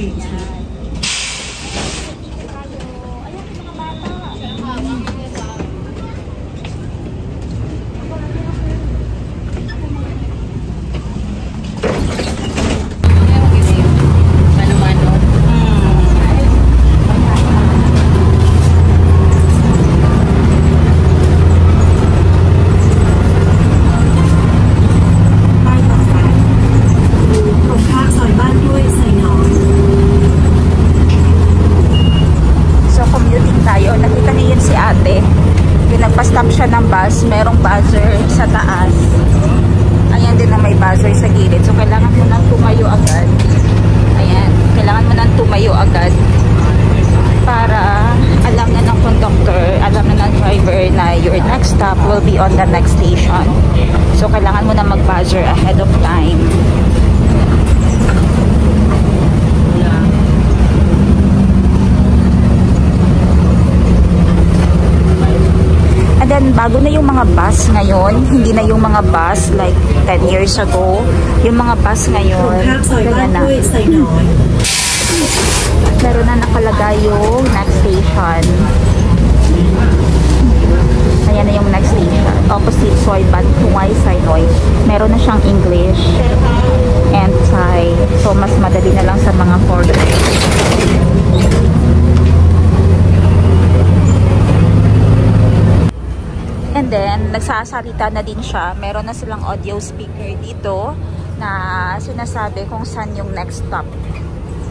green tea. Stop siya ng bus, merong buzzer sa taas. Ayan din na may buzzer sa gilid. So kailangan mo nang tumayo agad. Ayan, kailangan mo nang tumayo agad para alam na ng conductor, alam na ng driver na your next stop will be on the next station. So kailangan mo na mag-buzzer ahead of time. Then, bago na yung mga bus ngayon, hindi na yung mga bus like 10 years ago. Yung mga bus ngayon, ganyan na. Meron na nakalagay yung next station. Ayan na yung next station. Opposite Soyban, Tungay, Sainoy. Meron na siyang English and Thai. So, mas madali na lang sa mga foreigners. And then, nagsasalita na din siya. Meron na silang audio speaker dito na sinasabi kung saan yung next stop.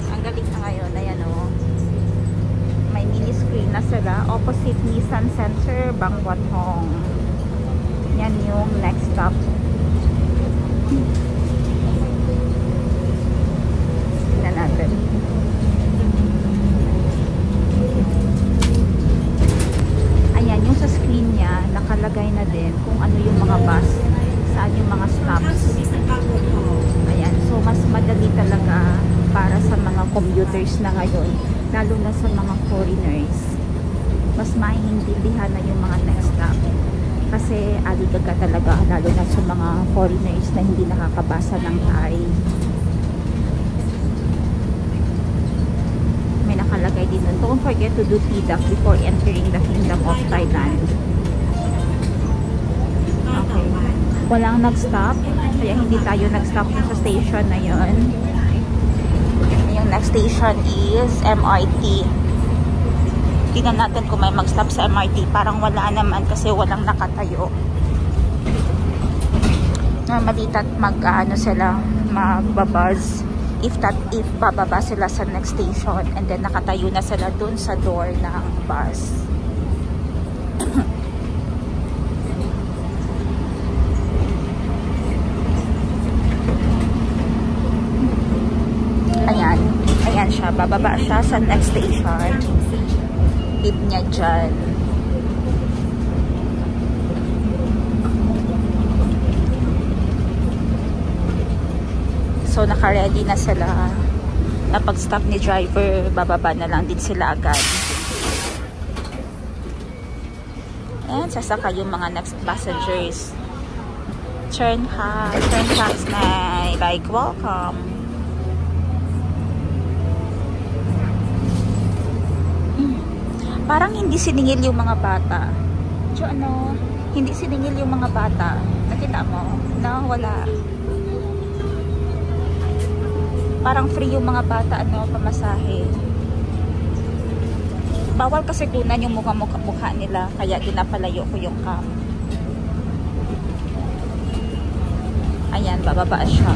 Ang galing na ngayon. Ayan o. May mini screen na sila. Opposite Nissan Center, Bangwathong. Yan yung next stop. Tignan natin. Ayan, yung sa screen niya, nakalagay na din kung ano yung mga bus, saan yung mga stops. Ayan, so mas madali talaga para sa mga commuters na ngayon, lalo na sa mga foreigners. Mas maiintindihan na yung mga next stop. Kasi aligaga talaga, lalo na sa mga foreigners na hindi nakakabasa ng Thai. Nakalagay din nun. Don't forget to do TDAC before entering the Kingdom of Thailand. Okay. Walang nag-stop. Kaya hindi tayo nag-stop sa station na yun. Yung next station is MRT. Tingnan natin kung may mag-stop sa MRT. Parang wala naman kasi walang nakatayo. Normally mag-ano sila, magbabuzz. If bababa sila sa next station and then nakatayo na sila dun sa door ng bus. Ayan. Ayan siya. Bababa siya sa next station. Beep niya dyan. So, naka-ready na sila. Napag-stop ni driver, bababa na lang din sila agad. And sasaka yung mga next passengers. Turn fast na. Like, welcome. Parang hindi siningil yung mga bata. So, ano, hindi siningil yung mga bata. Nakita mo? No, wala. Parang free yung mga bata, ano, pamasahe. Bawal kasi tunan yung mukha nila, kaya pinapalayo ko yung cam. Ayan, bababa siya.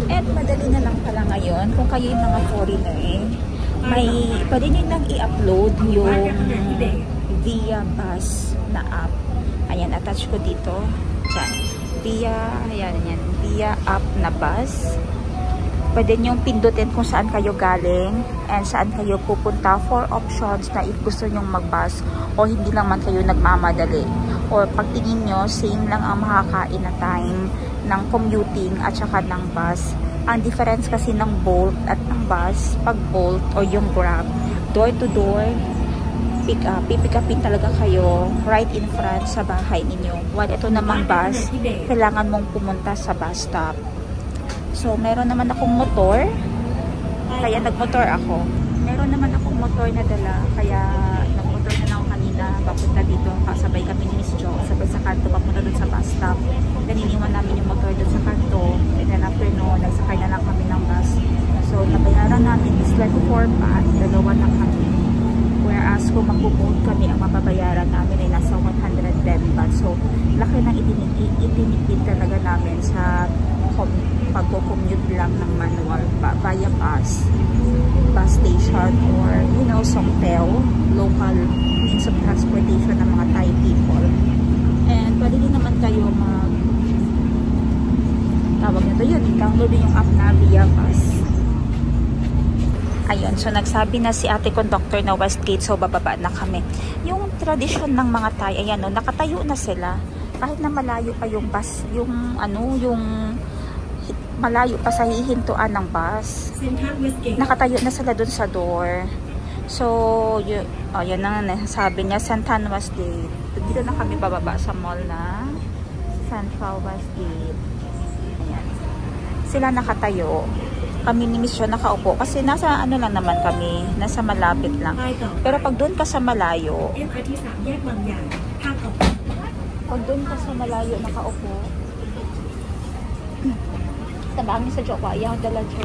At madali na lang pala ngayon, kung kayo yung mga foreigner, pwede nyo lang i-upload yung Via Bus na app. Ayan, attach ko dito. Diyan. Via app na bus. Pwede nyong pindutin kung saan kayo galing and saan kayo pupunta. 4 options na if gusto nyong mag-bus o hindi lang man kayo nagmamadali. Or pagtingin nyo, same lang ang makakain na time ng commuting at saka ng bus. Ang difference kasi ng Bolt at ng bus, pag Bolt o yung Grab, door to door, pick up. Pipick upin talaga kayo right in front sa bahay ninyo. While ito namang bus, kailangan mong pumunta sa bus stop. So, meron naman akong motor. Kaya nagmotor ako. Meron naman akong motor na dala. Kaya nagmotor na lang ako kanina. Papunta dito. Kasabay kami ni Miss Jo. Sabay sa kanto. Papunta dun sa bus stop. Then iniwan namin yung motor dun sa kanto. And then after no, nagsakay na lang kami ng bus. So, nabayaran namin is 24 baht. Dalawa na kami. Whereas kung magpo-boat kami, ang mababayaran namin ay nasa 110 baht. So, laki ng itinipid talaga namin sa pagko-commute lang ng manual via bus station or Songtel, local means of transportation ng mga Thai people. And pwede din naman kayo tawag nito yun, download yung app na via bus. Ayun, so nagsabi na si ate conductor na Westgate, so bababa na kami. Yung tradisyon ng mga Thai, ayan, nakatayo na sila kahit na malayo pa yung bus, yung malayo pa sa hihintuan ng bus. Nakatayo na sila dun sa door. So, yan na sabi niya, Santan Westgate. Dito na kami bababa sa mall na Santan Westgate. Ayan. Sila nakatayo. Kami ni Miss Jo nakaupo. Kasi nasa ano lang naman kami, nasa malapit lang. Pero pag doon ka sa malayo, nakaupo, tabangin sa Jo ko, ayaw dala Jo.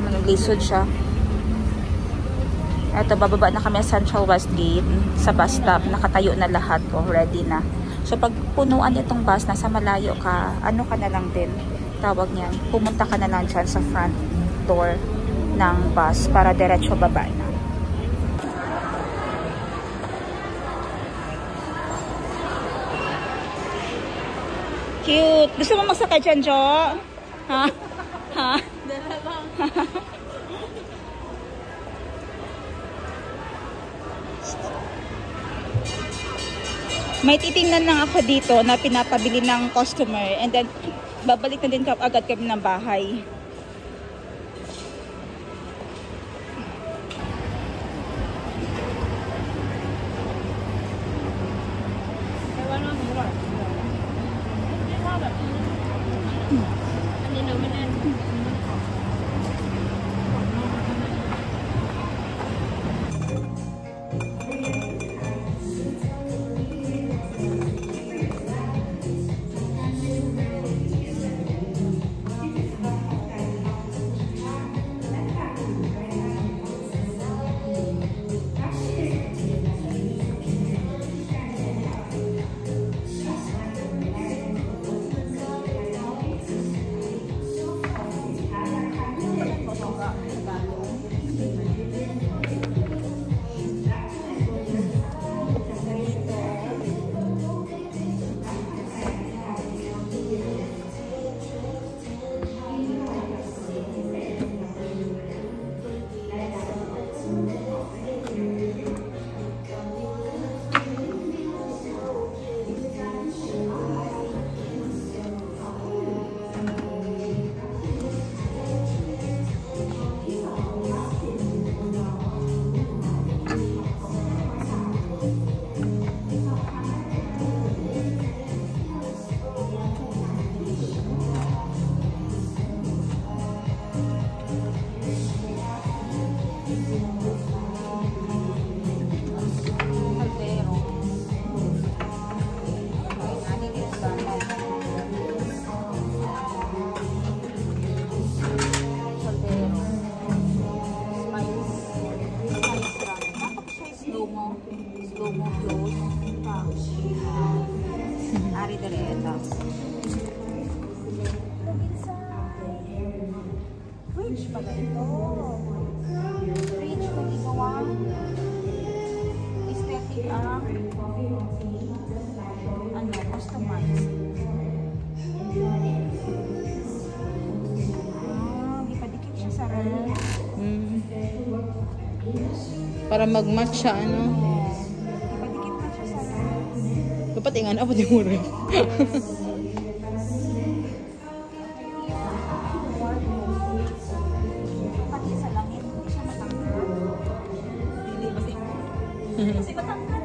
Managlisod siya. Eto, bababa na kami sa Central Westgate sa bus stop. Nakatayo na lahat ko, ready na. So pag punuan itong bus, nasa malayo ka, ano ka na lang din, tawag niyan, pumunta ka na lang dyan sa front door ng bus para diretso baba na. Cute. Gusto mo magsakay dyan, Jo? Ha? Ha? Dala lang. May titingnan lang ako dito na pinapabili ng customer and then babalik na din agad kami ng bahay. Ari Dereta. Fridge pala ito. Fridge na ginawa. Aesthetic ang customized. Ipadikit siya sa ref. Para mag-match siya, ano? Ipadikit na siya sa ref. Dapat ingan ako di mo ref. Pati sa langit, hindi siya matangkad. Kasi matangkad.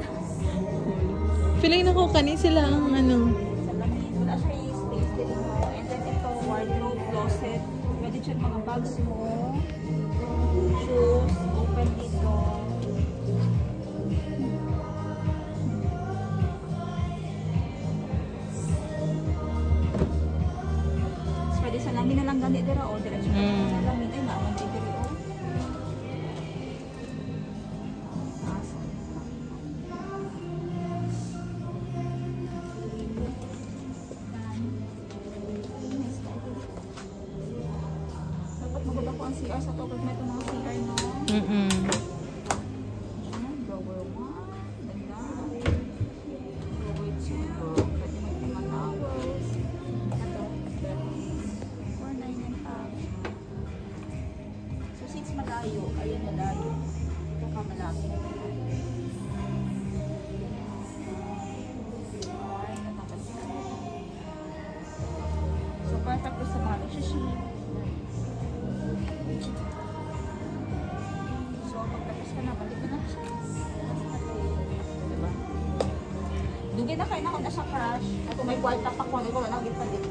Feeling na ko kani sila ang ano. Salamin. Wala siya yung space din mo. And then ito, wardrobe, closet. Pwede check mga bags mo. Shoes. Open dito. Pwede salamin na lang ganit dira o diretso ka lang salamin ay naman dito o. Dapat maganda po ang CR sa to kasi may mga CR no. Drawer 1, ganda. Drawer 2, pwede may mga towels. Ito. 4.95. So, since malayo, ayun malayo. Ito ka malapit. So, perfect po sa mga nagsiship. So, pagtapos ka na, balik ka na siya. Diba? Dugin na kayo na kung nasa crush. At kung may kwarta pa kung ikaw na nagpalit.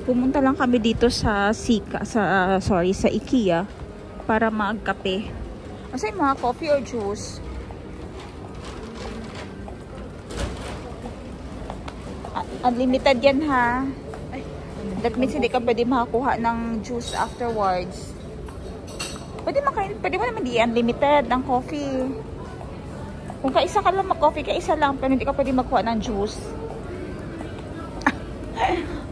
Pumunta lang kami dito sa sa IKEA para magkape. Kasi mga coffee or juice. Unlimited yan ha. That means hindi ka pwede makakuha ng juice afterwards. Pwede mo naman di unlimited ng coffee. Kung kaisa ka lang mag-coffee, kaisa lang, pero hindi ka pwede magkuha ng juice.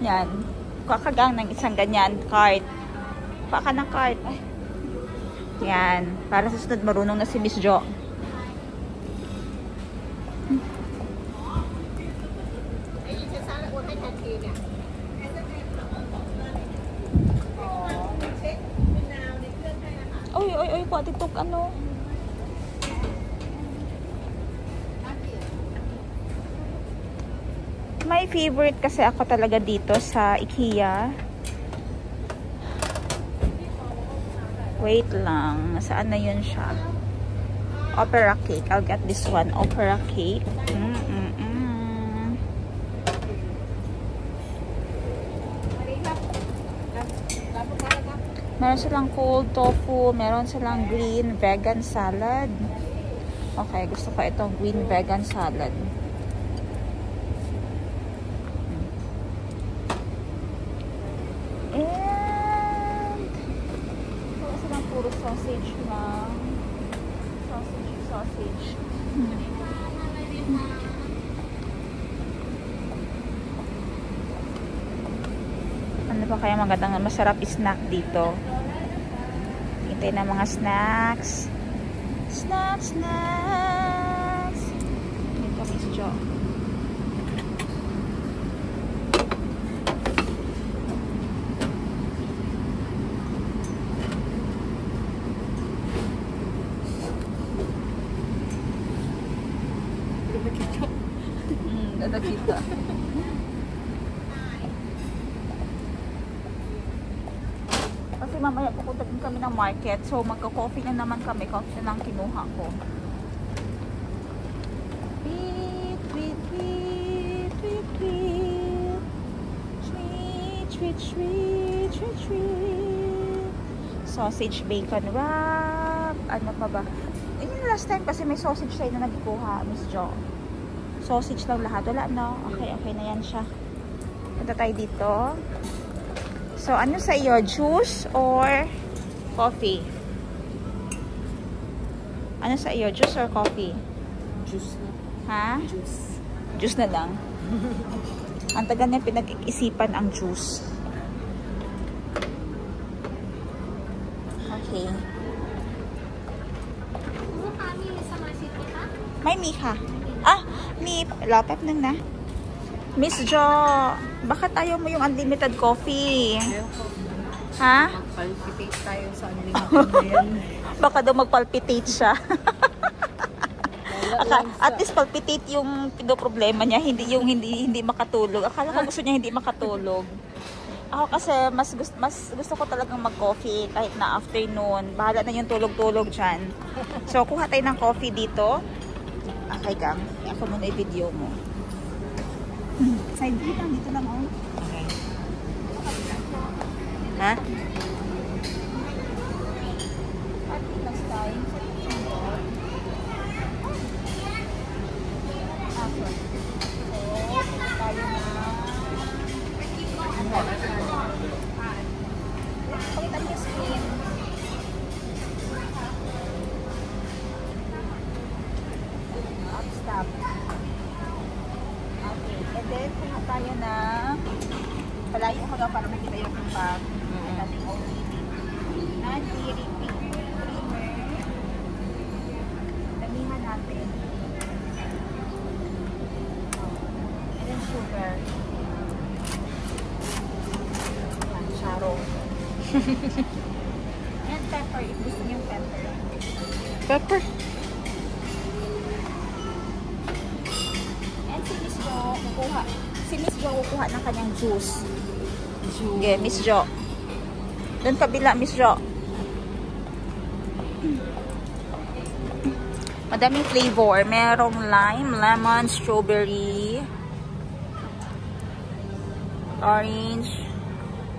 Yan. Kakagang ng isang ganyan card. Paka ng card. Yan. Para sa sunod marunong na si Miss Jo. Oy, kuha titok ano. My favorite kasi ako talaga dito sa IKEA. Wait lang. Saan na yun siya? Opera cake. I'll get this one. Opera cake. Meron silang cold tofu. Meron silang green vegan salad. Okay, gusto ko itong green vegan salad. Sausage lang. Sausage. Ano pa kaya magandang masarap snack dito? Hintay na mga snacks. Snacks. Dito Miss Jo. Nakita. Kasi mamaya pupunta din kami ng market. So magka-coffee na naman kami. Coffee na lang kinuha ko. Treat. Sausage bacon wrap. Ano pa ba? Yung last time kasi may sausage tayo na nagkuha, Miss Jo. Sausage lang lahat. Wala, no? Okay na yan siya. Punta tayo dito. So, ano sa iyo? Juice or coffee? Ano sa iyo? Juice or coffee? Juice na. Ha? Juice. Juice na lang. Ang tagal niya pinag-isipan ang juice. Okay. May Mika. Ah, Mip. Lapap nang na. Miss Jo. Bakit ayaw mo yung unlimited coffee? Ha? Palpitate tayo sa unlimited na yan. Baka daw magpalpitate siya. At least palpitate yung problema niya, hindi yung hindi makatulog. Akala ko gusto niya hindi makatulog. Ako kasi mas gusto ko talagang mag-coffee kahit na afternoon. Bahala na yung tulog-tulog dyan. So, kuha tayo ng coffee dito. Okay, gang. Ako muna i-video mo. Side view lang. Dito lang, oh. Okay. Ha? Tayo na palayo ko daw para makita yung bag. Nating OTP. Non-dairy creamer. Damihan natin. And then sugar. Charo. And pepper, if gusto niyo yung pepper. Pepper? And si Miss Jo, kukuha. Si Miss Jo kukuha ng kanyang juice. Okay, Miss Jo. Doon kabila, Miss Jo. Madaming flavor. Merong lime, lemon, strawberry, orange,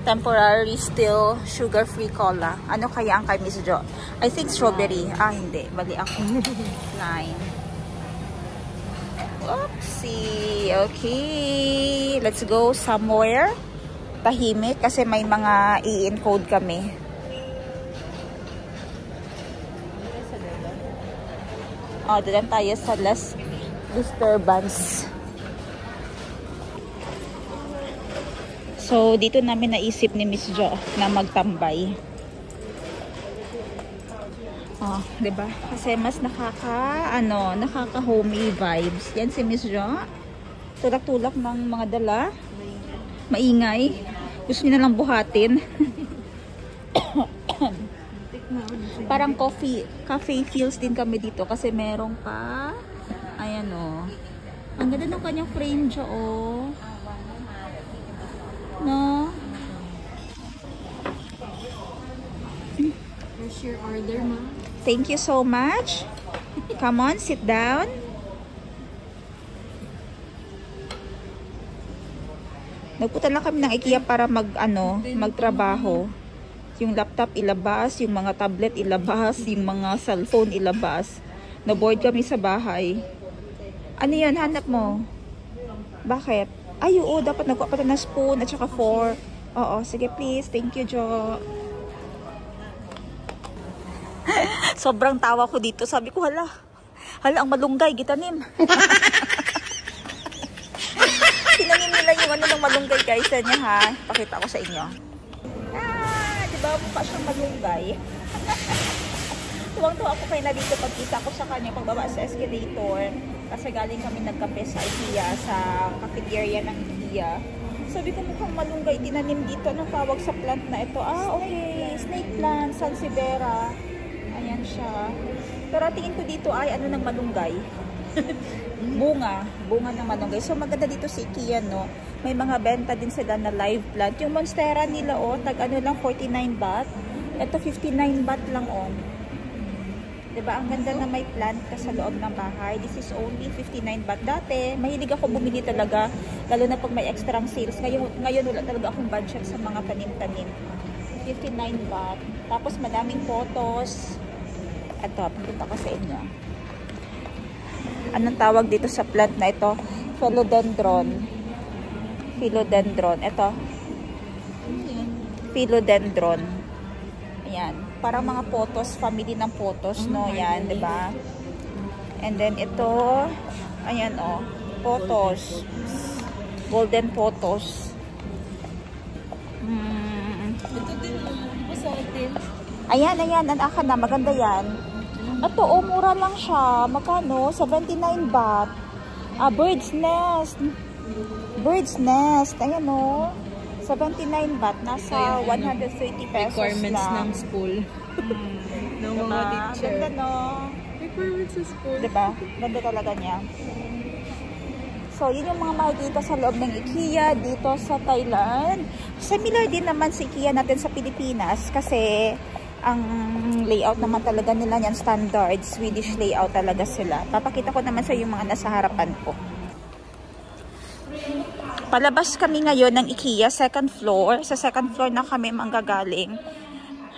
temporary still, sugar-free cola. Ano kaya ang kay Miss Jo? I think strawberry. Ah, hindi. Bali ako. Lime. Oopsie. Okay. Let's go somewhere. Tahimik kasi may mga i-encode kami. Oh, doon tayo sa less disturbance. So, dito namin naisip ni Miss Jo na magtambay. Oh, 'di ba? Kasi mas nakaka-homey vibes. Yan si Miss Jo. Tulak-tulak ng mga dala. Maingay. Gusto niya na lang buhatin. Parang cafe feels din kami dito kasi merong pa. Ayan oh. Ang ganda ng kanyang frame Jo oh. No? Here's your order, ma. Thank you so much. Come on, sit down. Nagpunta lang kami ng IKEA para magtrabaho. Yung laptop ilabas, yung mga tablet ilabas, yung mga cellphone ilabas. Na-board kami sa bahay. Ano yan? Hanap mo? Bakit? Ay, oo. Dapat nagkuha pa ng spoon at saka fork. Oo, sige please. Thank you, Jo. Sobrang tawa ko dito. Sabi ko, hala, ang malunggay, gitanim. Tinanim nila yung ng malunggay, guys. Yan niya, ha. Pakita ko sa inyo. Diba, mukha siyang malunggay. Tuwang-tuwa ako kayo na dito pagkita ko sa kanya pagbaba sa escalator. Kasi galing kami nagkape sa IKEA, sa cafeteria ng IKEA. Sabi ko, mukhang malunggay, tinanim dito. Anong tawag sa plant na ito? Ah, okay. Snake plant, Sansevieria. Ayan siya. Pero tingin ko dito ay ano ng malunggay. bunga ng malunggay. So maganda dito sa IKEA, no? May mga benta din sila na live plant. Yung monstera nila, oh, tag ano lang, 49 baht. Ito 59 baht lang, oh. Diba? Ang ganda na may plant ka sa loob ng bahay. This is only 59 baht. Dati, mahilig ako bumili talaga, lalo na pag may extrang sales. Ngayon wala talaga akong budget sa mga tanim-tanim. 59 baht. Tapos madaming photos. Ito, punta ko sa inyo. Anong tawag dito sa plant na ito? Philodendron. Ito. Philodendron. Ayan. Parang mga photos, family ng photos, no? Yan, di ba? And then ito, ayan, oh. Photos. Golden photos. Ito din, sa atin. Ayan, anaka na, maganda yan. Ito, oh, mura lang siya. Magkano? 79 baht. Bird's nest. Bird's nest. Ayan o. 79 baht. Nasa 130 pesos Requirements lang. ng school. Ng Diba? mga teacher. Ganda no? Requirements sa school. Diba? Ganda talaga niya. So, yun yung mga makikita sa loob ng IKEA dito sa Thailand. Similar din naman sa IKEA natin sa Pilipinas kasi ang layout naman talaga nila yan standard. Swedish layout talaga sila. Papakita ko naman sa yung mga nasa harapan ko. Palabas kami ngayon ng IKEA, second floor. Sa second floor na kami manggagaling.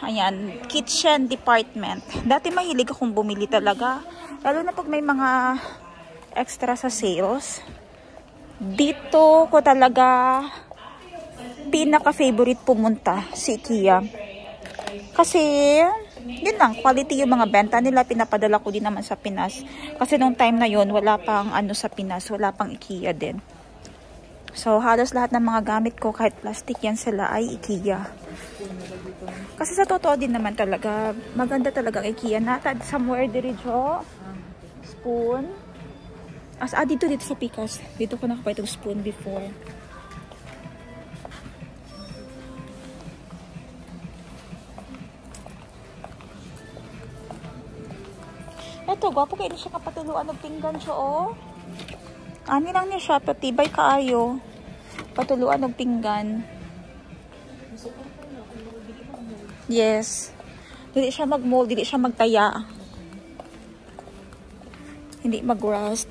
Ayan, kitchen department. Dati mahilig akong bumili talaga. Lalo na pag may mga extra sa sales. Dito ko talaga pinaka-favorite pumunta si IKEA. Kasi, yun lang, quality yung mga benta nila. Pinapadala ko din naman sa Pinas. Kasi nung time na yun, wala pang ano sa Pinas. Wala pang IKEA din. So, halos lahat ng mga gamit ko, kahit plastic yan sila, ay IKEA. Kasi sa totoo din naman talaga, maganda talaga ang IKEA. Natad somewhere dirijo. Spoon. Dito sa Pikas. Dito ko nakapay itong spoon before. Ito, gwapo kayo siya kapatuluan ng pinggan siya, oh. Ani lang niya siya, patibay kaayo. Patuluan ng pinggan. Yes. Dili siya mag-mold, dili siya magtaya. Hindi mag-rust.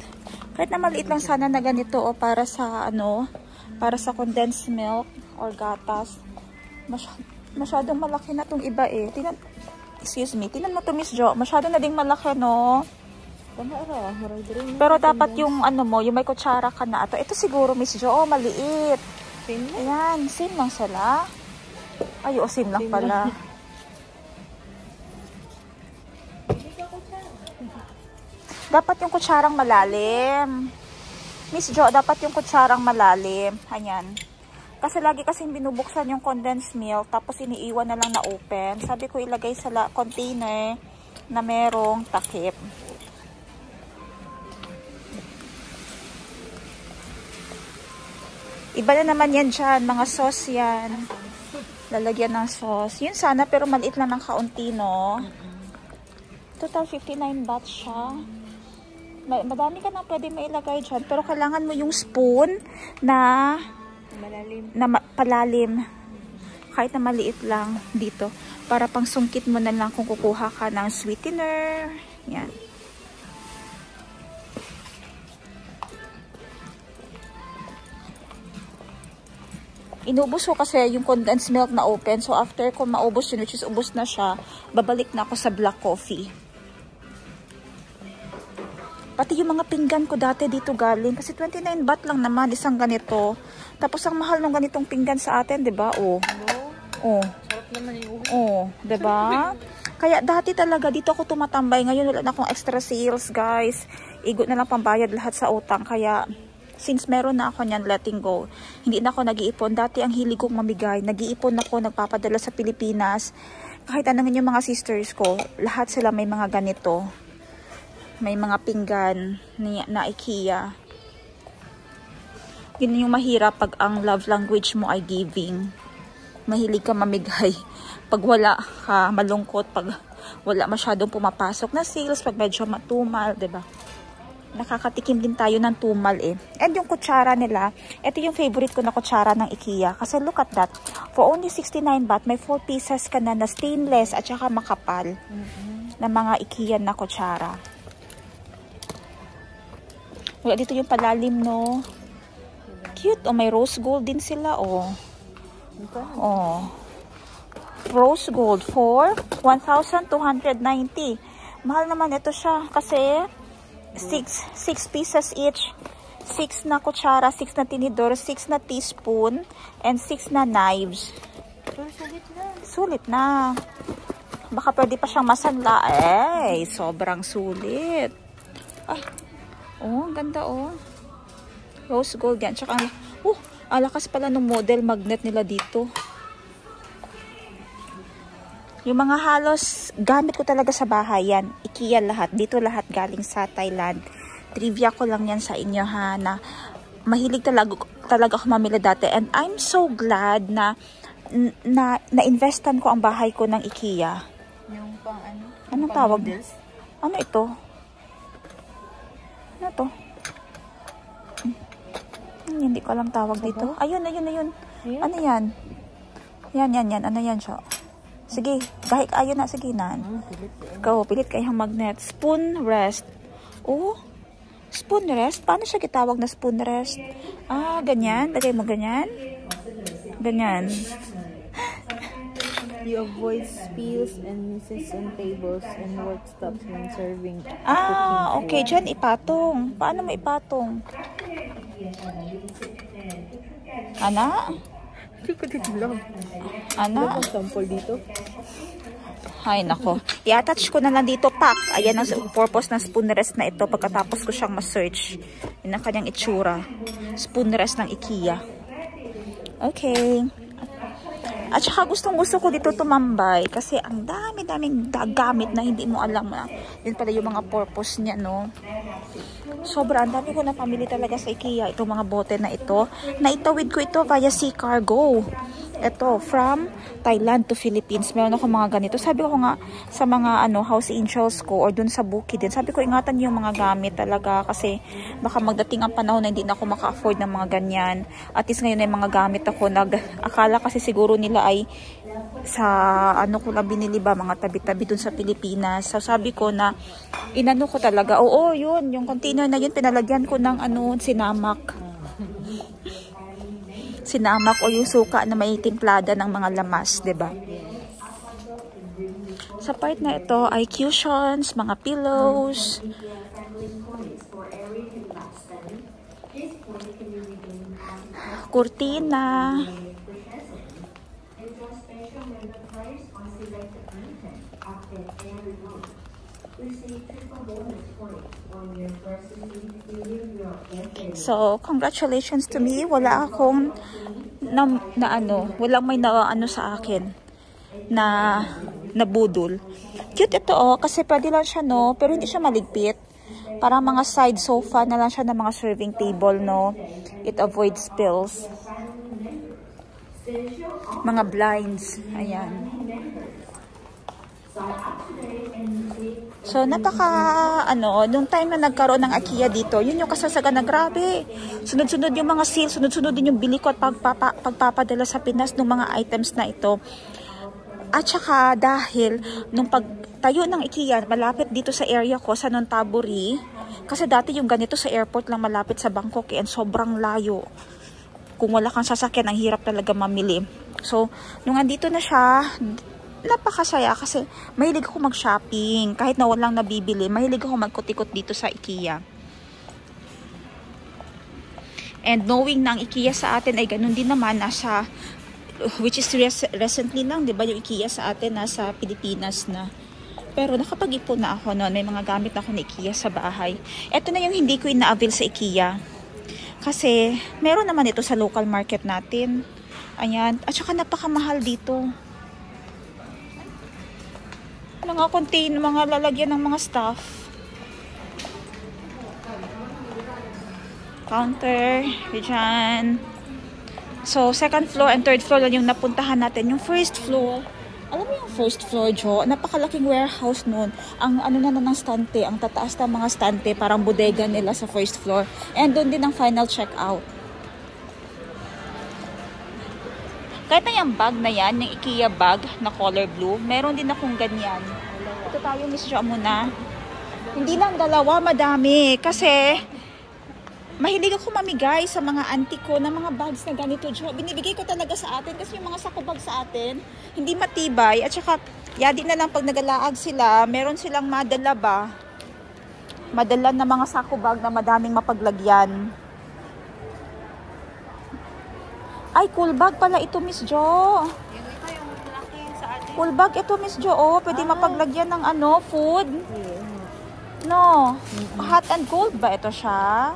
Kahit na maliit lang sana na ganito o para sa para sa condensed milk or gatas. Masyadong malaki na tong iba eh. Tinan mo to, Miss Jo. Masyadong na ding malaki, no? Pero dapat yung yung may kutsara ka na. Ito siguro, Miss Jo, maliit. Ayan, same lang sila. Ay, same lang pala. Dapat yung kutsarang malalim. Miss Jo, dapat yung kutsarang malalim. Ayan. Kasi lagi kasing binubuksan yung condensed milk, tapos iniiwan na lang na open. Sabi ko ilagay sa container na merong takip. Iba na naman yan dyan. Mga sauce yan. Lalagyan ng sauce. Yun sana, pero maliit lang ng kaunti, no? Total 59 baht siya. Madami ka na pwede mailagay dyan. Pero kailangan mo yung spoon na palalim. Kahit na maliit lang dito. Para pang sungkit mo na lang kung kukuha ka ng sweetener. Yan. Inubos ko kasi yung condensed milk na open. So after ko maubos yun, which is ubos na siya, babalik na ako sa black coffee. Pati yung mga pinggan ko dati dito galing. Kasi 29 baht lang naman, isang ganito. Tapos ang mahal ng ganitong pinggan sa atin, diba? Sarap naman yung diba? Kaya dati talaga, dito ako tumatambay. Ngayon wala na akong extra sales, guys. Igot na lang pambayad lahat sa utang. Kaya, since meron na ako niyan, letting go. Hindi na ako nag-iipon. Dati ang hilig kong mamigay. Nag-iipon ako, nagpapadala sa Pilipinas. Kahit anong yung mga sisters ko, lahat sila may mga ganito. May mga pinggan na IKEA. Yun yung mahirap pag ang love language mo ay giving. Mahilig ka mamigay. Pag wala ka, malungkot. Pag wala masyadong pumapasok na sales, pag medyo matumal, diba? Nakakatikim din tayo ng tumal eh. And yung kutsara nila, ito yung favorite ko na kutsara ng IKEA. Kasi look at that. For only 69 baht, may 4 pieces ka na stainless at saka makapal na mga IKEA na kutsara. Wala dito yung palalim, no? Cute. May rose gold din sila, Rose gold for 1,290. Mahal naman ito siya kasi 6 pieces each. 6 na kutsara, 6 na tinidor, 6 na teaspoon, and 6 na knives. Sulit na. Baka pwede pa siyang masanla. Sobrang sulit. Ang ganda, Rose gold yan. Tsaka, alakas pala ng model magnet nila dito. Yung mga halos gamit ko talaga sa bahay yan. IKEA lahat. Dito lahat galing sa Thailand. Trivia ko lang yan sa inyo, ha, na mahilig talaga ako mamili dati. And I'm so glad na na-investan ko ang bahay ko ng IKEA. Yung pang ano? Anong pang tawag? noodles? Ano ito? Ano to? Hindi ko alam tawag dito. Ayun. Ano yan? Yan. Ano yan siya? Sige, kahit ayun na. Sige, nan. Pilit kayang magnet. Spoon rest. Oh, spoon rest? Paano siya kitawag na spoon rest? Ah, ganyan. Lagay mo ganyan. Ganyan. You avoid spills and misses on tables and worktops when serving. Ah, okay. Diyan ipatong. Paano mo ipatong? Ana? Hindi ko dito lang. Ana? Ang sample dito. Ay, nako. I-attach ko na lang dito, pack. Ayan ang purpose ng spoon rest na ito pagkatapos ko siyang ma-search. Yun ang kanyang itsura. Spoon rest ng IKEA. Okay. At saka gustong-gusto ko dito tumambay kasi ang dami-daming gamit na hindi mo alam na. Yun pala yung mga purpose niya, no? Sobrang dami ko na pamili talaga sa IKEA. Itong mga bote na ito. Naitawid ko ito via Sea Cargo. Ito, from Thailand to Philippines. Meron ako mga ganito. Sabi ko nga sa mga house angels ko or dun sa Bukid din. Sabi ko ingatan yung mga gamit talaga kasi baka magdating ang panahon na hindi na ako maka-afford ng mga ganyan. At least ngayon ay mga gamit ako. Akala kasi siguro nila ay sa ko lang binili ba mga tabi-tabi dun sa Pilipinas. So sabi ko na inano ko talaga. Oo, yun. Yung container na yun pinalagyan ko ng sinamak. Sinamak o yung suka na may timplada ng mga lamas, 'di ba? Sa part na ito ay cushions, mga pillows. Kurtina. So, congratulations to me. Wala akong walang may sa akin na nabudol. Cute ito kasi pwede lang siya pero hindi siya maligpit. Para mga side sofa na lang siya ng mga serving table, It avoids spills. Mga blinds. Ayan. So, nung time na nagkaroon ng IKEA dito, yun yung kasasagan na grabe. Sunod-sunod yung mga sale, sunod-sunod din yung bili ko at pagpapadala sa Pinas ng mga items na ito. At saka dahil nung pagtayo ng IKEA, malapit dito sa area ko, sa Nonthaburi, kasi dati yung ganito sa airport lang malapit sa Bangkok and sobrang layo. Kung wala kang sasakyan, ang hirap talaga mamili. So, nung andito na siya, napakasaya kasi mahilig ako mag-shopping. Kahit na walang nabibili, mahilig ako magkot-ikot dito sa IKEA. And knowing na ang IKEA sa atin ay ganun din naman which is recently lang, 'di ba, yung IKEA sa atin nasa Pilipinas na. Pero nakapag-ipon na ako noon, may mga gamit na ako ng IKEA sa bahay. Ito na yung hindi ko ina-avail sa IKEA. Kasi meron naman ito sa local market natin. Ayan, at saka napakamahal dito. Mga contain, mga lalagyan ng mga stuff. Counter, dyan. So, second floor and third floor lang yung napuntahan natin. Yung first floor, alam mo yung first floor, Jo? Napakalaking warehouse nun. Ang ng stante, ang tataas ng mga stante, parang bodega nila sa first floor. And doon din ang final checkout. Kahit na yung bag na yan, yung IKEA bag na color blue, meron din akong ganyan. Ito tayo, Miss Jo, muna. Hindi lang dalawa, madami. Kasi, mahilig ako mamigay sa mga auntie ko na mga bags na ganito, Jo. Binibigay ko talaga sa atin kasi yung mga sako bag sa atin, hindi matibay. At saka, yadi na lang pag nagalaag sila, meron silang madala ba? Madala na mga sako bag na madaming mapaglagyan. Ay, cool bag pala ito, Miss Jo. Cool bag ito, Miss Jo. Oh, pwede mapaglagyan ng food. No. Hot and cold ba ito siya?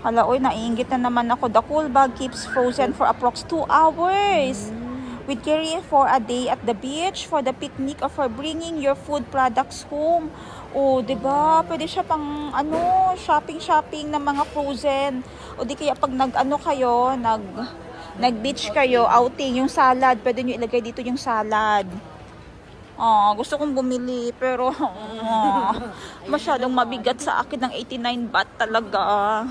Hala, oy, naiingit na naman ako. The cool bag keeps frozen for approx 2 hours. with carry for a day at the beach, for the picnic, or for bringing your food products home. O, diba? Pwede siya pang, ano, shopping ng mga frozen. O, di kaya pag nag-ano kayo, nag-beach kayo, outing, yung salad, pwede nyo ilagay dito yung salad. Gusto kong bumili, pero masyadong mabigat sa akin ng 89 baht talaga.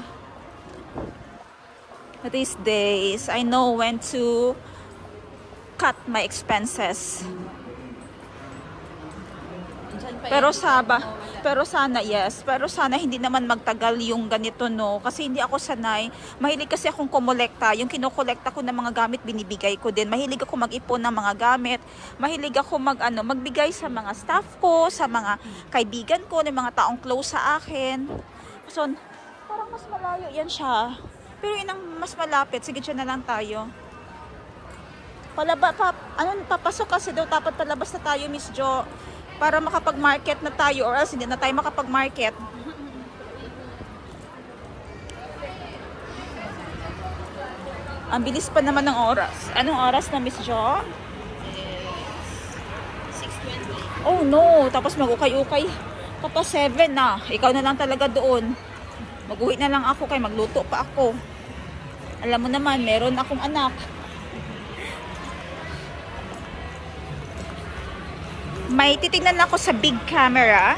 These days, I know when to cut my expenses. Pero sana hindi naman magtagal yung ganito, no, kasi hindi ako sanay. Mahilig kasi akong kumolekta. Yung kinokolekta ko ng mga gamit, binibigay ko din. Mahilig ako mag-ipon ng mga gamit. Mahilig ako magbigay sa mga staff ko, sa mga kaibigan ko, ng mga taong close sa akin. So, parang mas malayo yan siya. Pero yun ang mas malapit. Sige, dyan na lang tayo. Papasok kasi daw, dapat palabas na tayo, Miss Jo, para makapag-market na tayo, or else hindi na tayo makapag-market. Ang bilis pa naman ng oras. Anong oras na, Miss Jo? 6:20. Oh no, tapos mag-ukay-ukay. Tapos 7 na. Ikaw na lang talaga doon. Mag-uwi na lang ako kay magluto pa ako. Alam mo naman, meron akong anak. May titignan ako sa big camera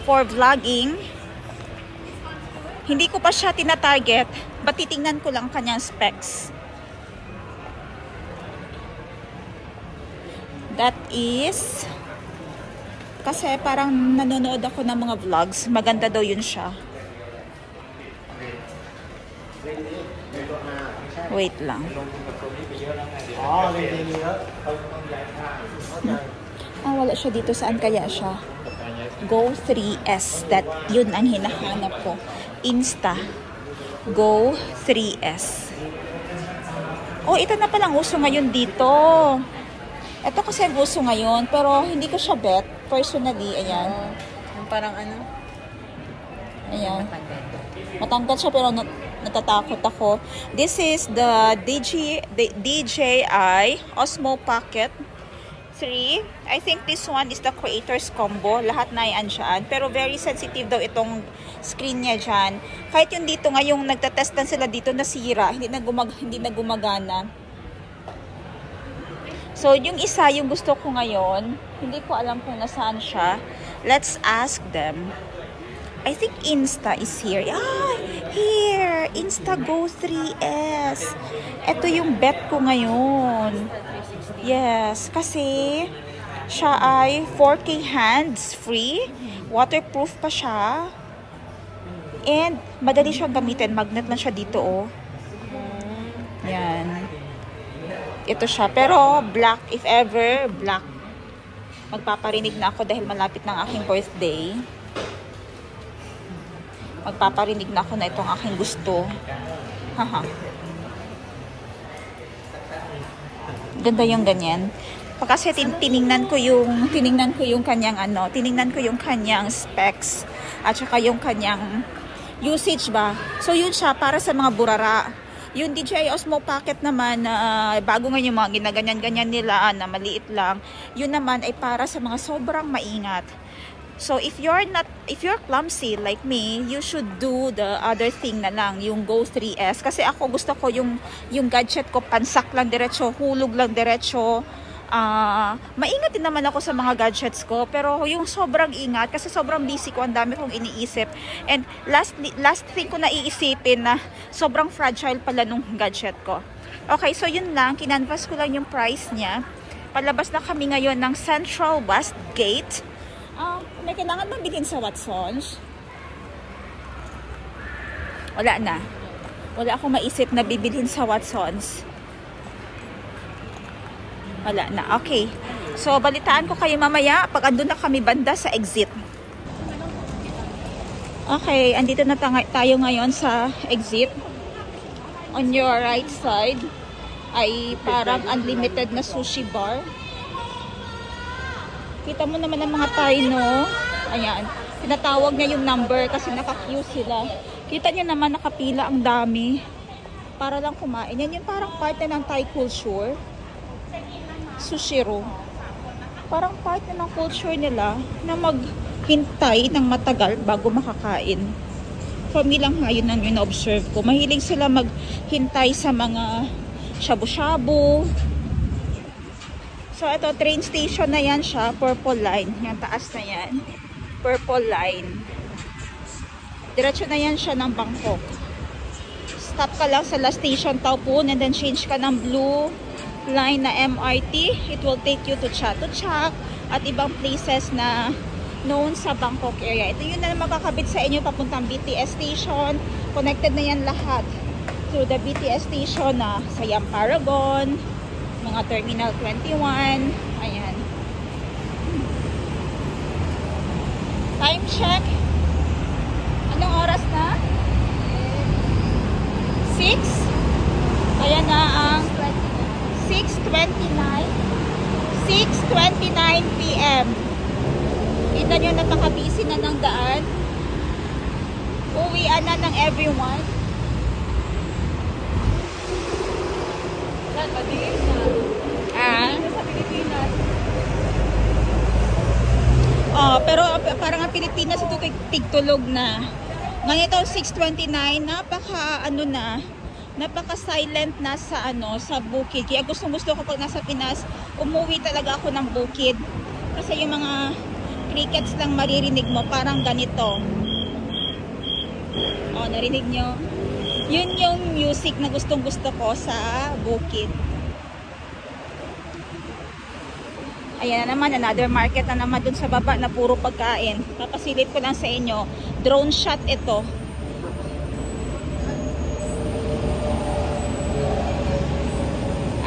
for vlogging. Hindi ko pa siya tina-target, but titignan ko lang kanyang specs. That is kasi parang nanonood ako ng mga vlogs. Maganda daw yun siya. Wait lang. Wala siya dito. Saan kaya siya? Go 3S. Yun ang hinahanap ko. Insta. Go 3S. Oh, ito na palang uso ngayon dito. Ito kasi uso ngayon. Pero hindi ko siya bet. Personally, ayan. Parang ano? Ayan. Matangkad siya pero natatakot ako. This is the DJI Osmo Pocket 3. I think this one is the creator's combo. Lahat na yan dyan. Pero very sensitive daw itong screen niya dyan. Kahit yung dito ngayong nagtatestan sila dito nasira. Hindi na gumagana. So, yung isa, yung gusto ko ngayon, hindi ko alam kung nasaan siya. Let's ask them. I think Insta is here. Here! Insta Go 3S. Ito yung bet ko ngayon. Yes, kasi siya ay 4K hands-free. Waterproof pa siya. And madali siyang gamitin. Magnet lang siya dito, oh. Yan. Ito siya. Pero black, if ever, black. Magpaparinig na ako dahil malapit ng aking birthday. Magpaparinig na ako na itong aking gusto. Haha. Ganda yung ganyan. Kasi tiningnan ko yung kanyang specs at saka yung kanyang usage ba. So yun siya para sa mga burara. Yung DJI Osmo Pocket naman bago nga yung mga ginaganyan-ganyan nila na maliit lang, yun naman ay para sa mga sobrang maingat. So if you're clumsy like me, you should do the other thing na lang, yung Go 3S. Kasi ako gusto ko yung gadget ko pansak lang diretso, hulog lang diretso. Maingat din naman ako sa mga gadgets ko, pero yung sobrang ingat kasi sobrang busy ko, ang dami kong iniisip. And last thing ko na iisipin na sobrang fragile pala nung gadget ko. Okay, so yun lang, kinanvas ko lang yung price niya. Palabas na kami ngayon ng Central Westgate. May kailangan bang bilhin sa Watsons? Wala na. Wala akong maisip na bibilhin sa Watsons. Wala na. Okay. So, balitaan ko kayo mamaya pag andun na kami banda sa exit. Okay. Andito na tayo ngayon sa exit. On your right side ay parang unlimited na sushi bar. Kita mo naman ang mga Thai, no? Ayan. Tinatawag niya yung number kasi naka-queue sila. Kita niyo naman nakapila ang dami. para lang kumain. Yan yung parang part na ng Thai culture. Sushiro. Parang part na ng culture nila na maghintay ng matagal bago makakain. For me lang ha, yun ang yun na-observe ko. Mahilig sila maghintay sa mga shabu-shabu. So, ito, train station na yan siya. Purple line. Yung taas na yan. Purple line. Diretso na yan siya ng Bangkok. Stop ka lang sa last station, Tao Pun, and then change ka ng blue line na MRT. It will take you to Chatuchak at ibang places na known sa Bangkok area. Ito yun na makakabit sa inyo papuntang BTS station. Connected na yan lahat through the BTS station na Siam Paragon, mga Terminal 21. Ayan. Time check. Anong oras na? 6? Ayan na ang 6:29 p.m. Kita nyo, napaka-busy na ng daan. Uwian na ng everyone. Pero parang ang Pilipinas ito tigtulog na. Ngayon ito 6:29, napaka-silent na sa sa bukid. Kaya gusto ko pag nasa Pinas, umuwi talaga ako ng bukid. Kasi yung mga crickets lang maririnig mo, parang ganito. Narinig nyo? Yun yung music na gustong-gusto ko sa bukid. Ayan na naman, another market na naman dun sa baba na puro pagkain. Papasilip ko lang sa inyo. Drone shot ito.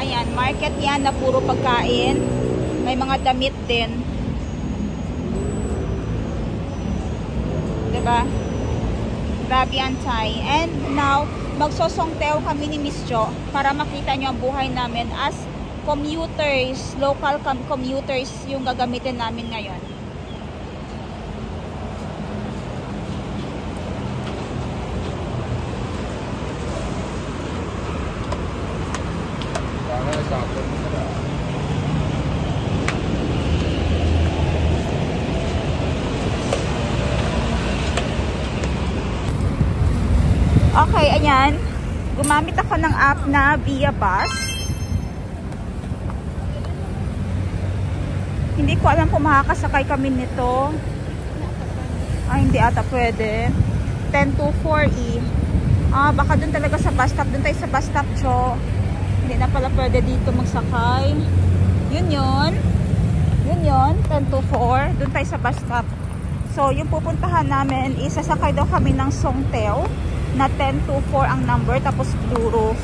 Ayan, market yan na puro pagkain. May mga damit din. Diba? Grabe yan, Thai. And now, magsosongteo kami ni Miss Jo para makita nyo ang buhay namin as commuters, local commuters yung gagamitin namin ngayon. Okay, ayan. Gumamit ako ng app na Via Bus. Hindi ko alam kung makakasakay kami nito. Hindi ata pwede. 1024E. Baka dun talaga sa bus stop. Dun tayo sa bus stop, Cho. Hindi na pala pwede dito magsakay. Yun yun. 1024. Dun tayo sa bus stop. So, yung pupuntahan namin, isasakay daw kami ng Songteo na 1024 ang number, tapos blue roof.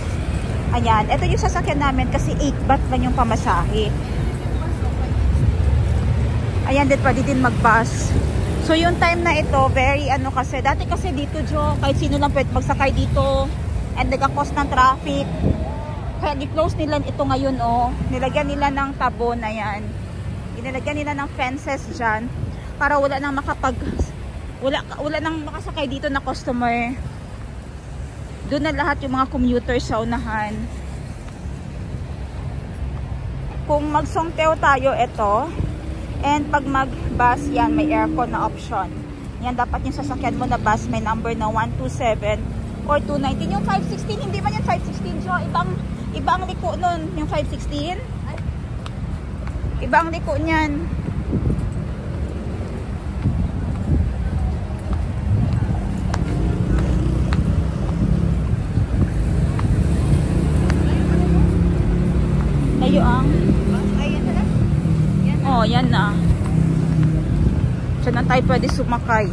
Ayan. Ito yung sasakyan namin kasi 8 baht lang yung pamasahe. Ayan, din pwede din mag-bus. So, yung time na ito, very kasi, dati kasi dito, Jo, kahit sino lang pwede magsakay dito. And nagka-cause ng traffic. Kaya di-close nila ito ngayon, Nilagyan nila ng tabon, ayan. Inilagyan nila ng fences dyan. Para wala nang wala nang makasakay dito na customer. Doon na lahat yung mga commuters sa unahan. Kung mag-Songteo tayo, ito. And pag mag-bus yan, may aircon na option. Yan, dapat yung sasakyan mo na bus may number na 127 or 219. Yung 516, hindi man yung 516, Jo. Iba ang liko nun. Yung 516. Iba ang liko niyan. Layo ang. Yan na. Diyan na tayo pwede sumakay.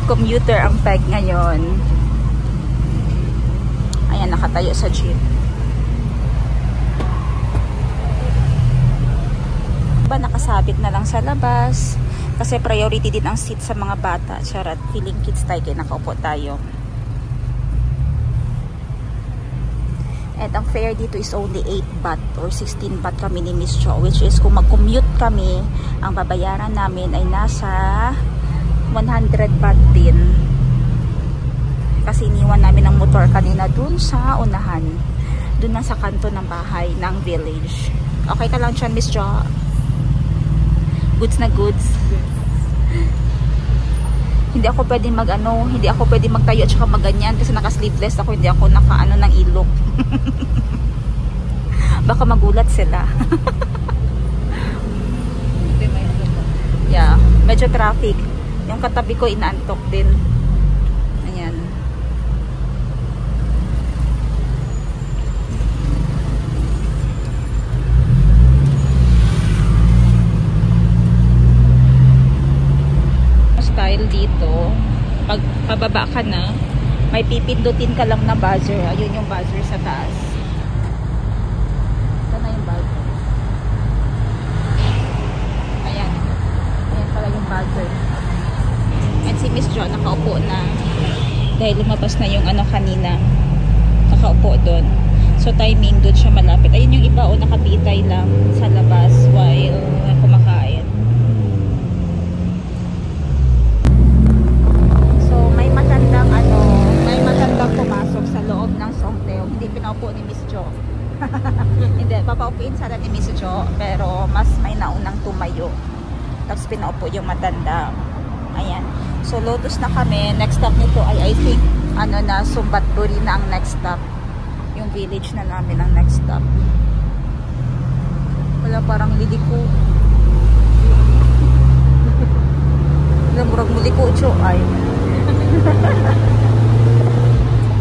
Commuter ang peg ngayon. Ayan, nakatayo sa jeep. Nakasabit na lang sa labas. Kasi priority din ang seat sa mga bata. Charot, feeling kids tayo kaya nakaupo tayo. At ang fare dito is only 8 baht or 16 baht kami ni Miss Jo, which is kung mag-commute kami, ang babayaran namin ay nasa 100 baht din. Kasi iniwan namin ang motor kanina dun sa unahan. Dun na sa kanto ng bahay ng village. Okay ka lang dyan, Miss Jo? Goods na goods. Hindi ako pwedeng hindi ako pwedeng magtayo at saka magganyan kasi naka-sleeveless ako, hindi ako naka-ano ng ilok. Baka magulat sila. Yeah, medyo traffic. Yung katabi ko inaantok din. Ayan. Style dito, pag pababa ka na, may pipindutin ka lang na buzzer. Ayun yung buzzer sa taas. Ito na yung buzzer. Ayan. Ayan pala yung buzzer. And si Miss Jo nakaupo na. Dahil lumabas na yung ano kanina. Nakaupo doon. So timing doon siya malapit. Ayun yung iba nakabitay lang sa labas while kumakain. May matandang pumasok sa loob ng Songteo. Hindi pinaupo ni Miss Jo. Hindi, papaupuin sana ni Miss Jo, pero mas may naunang tumayo. Tapos pinaupo yung matanda. Ayan. So Lotus na kami. Next stop nito ay I think na Sumbatburi na ang next stop. Yung village na namin ang next stop. Wala, parang liliko. Murag muliko Jo ay.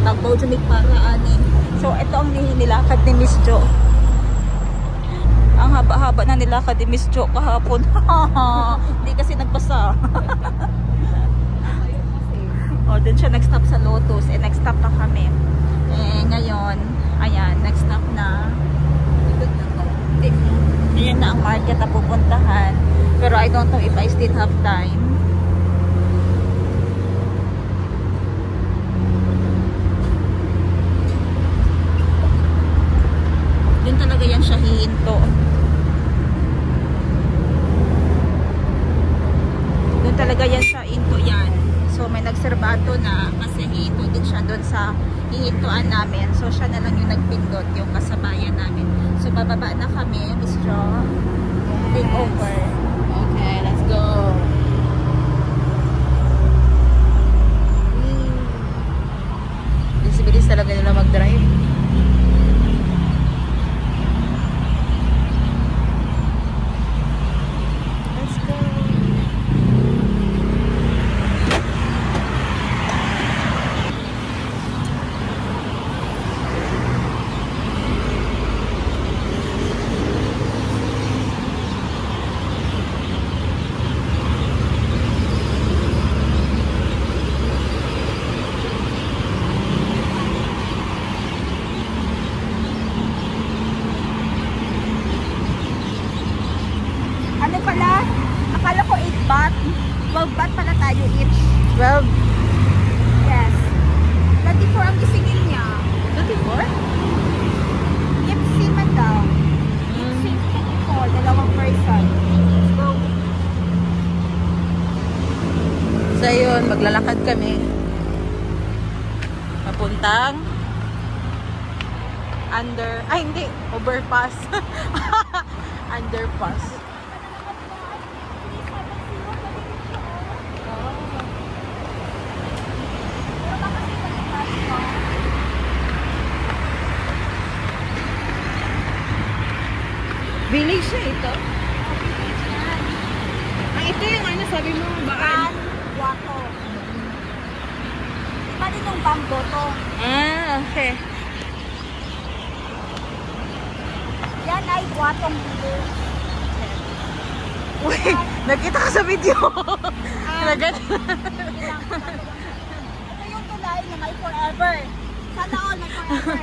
Tagbaw dyan may paraan eh. So ito ang nilakad ni Miss Jo. Ang haba-haba na nilakad ni Miss Jo kahapon. Hindi kasi nagbasa. O dun siya nag-stop sa Lotus. Next stop na kami. Ngayon, ayan, next stop na. Ayan na ang market na pupuntahan. Pero I don't know if I still have time. Doon talaga yan siya hihinto. Doon talaga yan siya hinto yan. So may nagserbato na kasi hihinto din siya doon sa hihintuan namin. So siya na lang yung nagpindot, yung kasabayan namin. So bababa na kami, Miss Jo. Take over. Okay, let's go. Bilis-bilis talaga nila mag-drive. Ano pala? Akala ko 8 baht. 12 baht pala tayo each. 12? Yes. 24 ang gisingin niya. 24? Ipsi man daw. Ipsi 24. Dalawang person. Let's go. So yun, maglalakad kami. Papuntang overpass. Underpass. Village siya ito? Ito yung sabi mo, baan? Wato. Diba din yung banggo to? Okay. Yan ay Watong Village. Uy, nakita ko sa video. Ito yung tulay na may forever. Sana all may forever.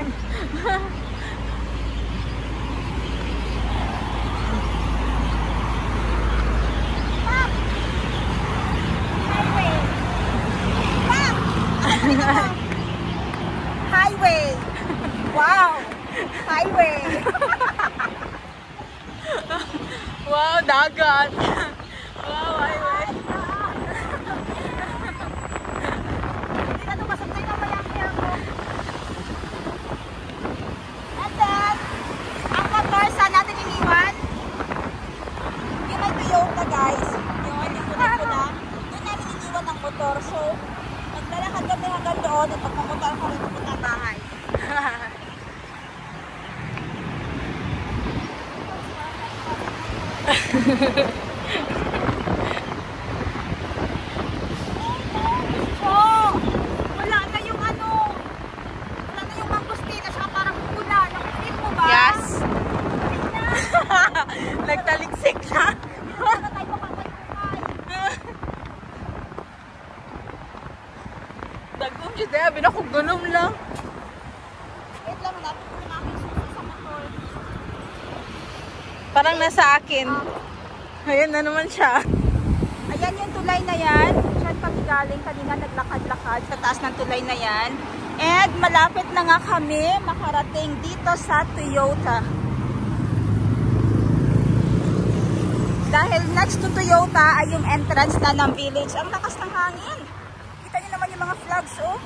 Dagat. Wow, ay. Hindi na tumasagay na mayang hair ko. And then, ang motor saan natin iniwan? Yung may Toyota guys. Yung iniwan ko na. Doon namin iniwan ang motor. So, maglalakad kami hanggang doon at magmamotor kami pupunta bahay. Oh, wala na yung ano. Wala na yung mangustina. Saka parang pula. Nakikit mo ba? Yes. Nakikit na. Nagtaliksik na. Wala na tayo makapagpukay. Dagom siya dahil. Binakugunom lang. Wait lang, malapit ko na aking susi sa motor. Parang nasa akin. Ayan na naman siya. Ayan yung tulay na yan. Diyan kami galing. Kanina naglakad-lakad sa taas ng tulay na yan. And malapit na nga kami makarating dito sa Toyota. Dahil next to Toyota ay yung entrance na ng village. Ang lakas ng hangin. Kita niyo naman yung mga flags, oh.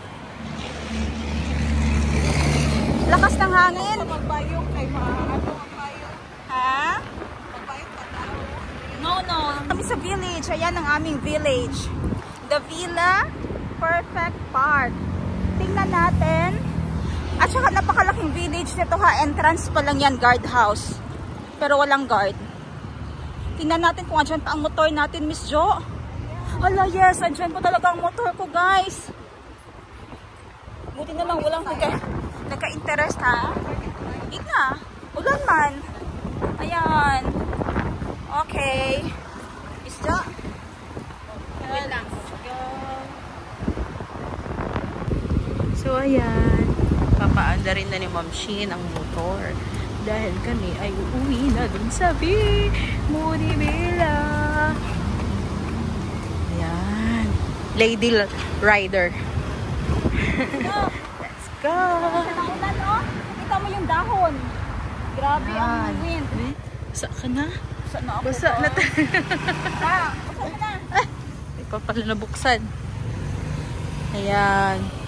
Lakas ng hangin. Magbayok kay ano magbayok. Ha? Magbayok ka na. No. Kami sa village. Ayan ang aming village. The Villa Perfect Park. Tingnan natin. At saka napakalaking village nito ha. Entrance pa lang yan, guardhouse. Pero walang guard. Tingnan natin kung andyan pa ang motor natin, Miss Jo. Hala, yes. Andyan pa talaga ang motor ko, guys. Buti na lang walang nagka-interest ha. Ika. Ulan man. Ayan. Okay. Miss Jo. Wait lang. So ayan, papaanda rin na ni Ma'am Shin ang motor dahil kami ay uuwi na dun sa Moribela. Ayan, lady rider. Let's go. Sa ulan, oh. Kita mo yung dahon. Grabe ang wind. Basa ka na? Basa na ako. Basa na tayo. Basa na. Ay, pa pala nabuksan. Ayan.